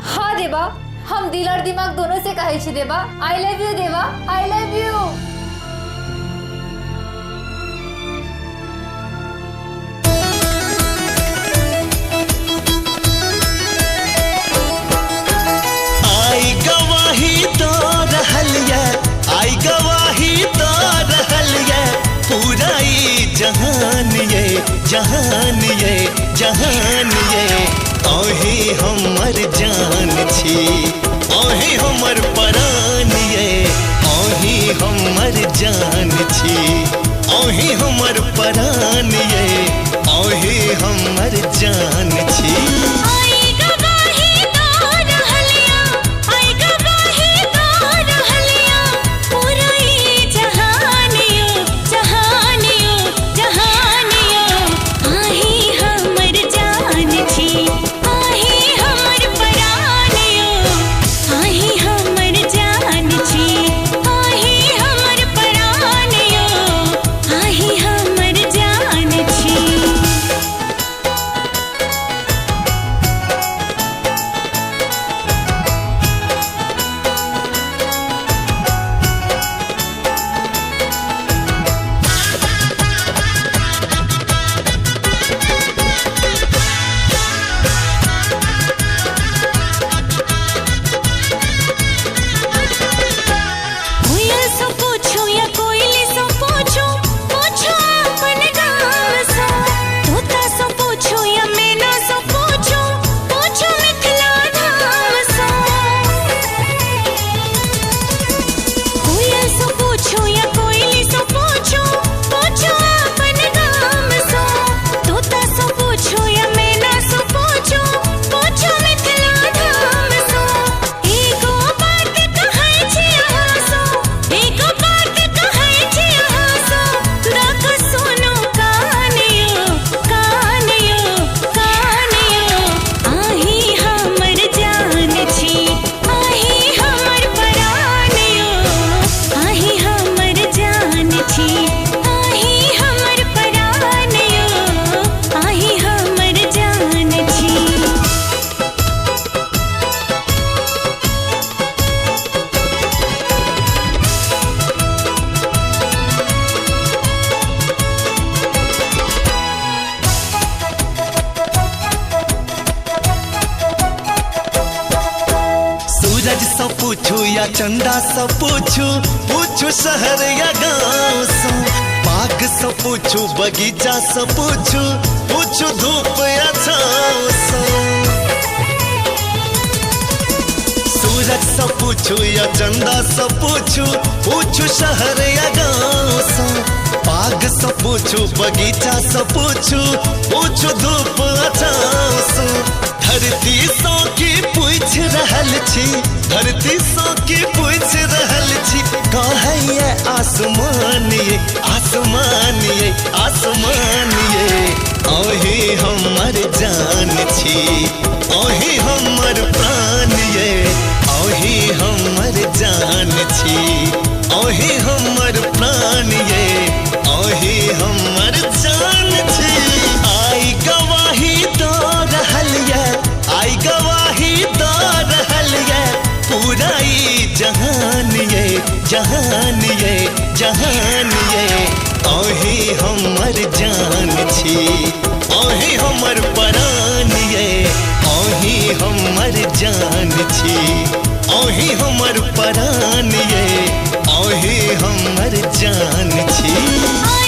हाँ देवा, हम दिल और दिमाग दोनों से कहे छी देवा। आई लव यू देवा, आई लव यू। आई गवाही तो रहलिया, आई गवाही तो रहलिया, पूरा ई जहान ये, जहान ये, जहान ये। ओही हमर जान छी, ओही हमर परान ये, ओही हमर जान छी, ओही हमर परान ये, ओही हमर जान छी। सूरज से पूछू या चंदा से पूछू, पूछू शहर या गांव से, बाग से पूछू बगीचा से पूछू, पूछू धूप या छाँव से। सूरज से पूछू या चंदा से पूछू, पूछू शहर या गांव से, बाग से पूछू बगीचा से पूछू, पूछू धूप या छाँव से। धरती सौ की पूछ रहल छी, धरती सौ की पूछ रहल छी, कहैया आसमान ये, आसमान ये, आसमान ये। ओही हमर जान छी, ओही हमर प्राण ये, ओही हमर जान छी, ओही हमर प्राण ये, ओही हमर जान छी। आई गवाही तो रहलिया, आई गवाही तो रहलिया, पूरा ई जहान ये, जहान ये, जहान ये। ओही हमर जान छी, ओही हमर परान ये, ओही हमर जान छी, ओही हमर परान ये, ओही हमर जान छी।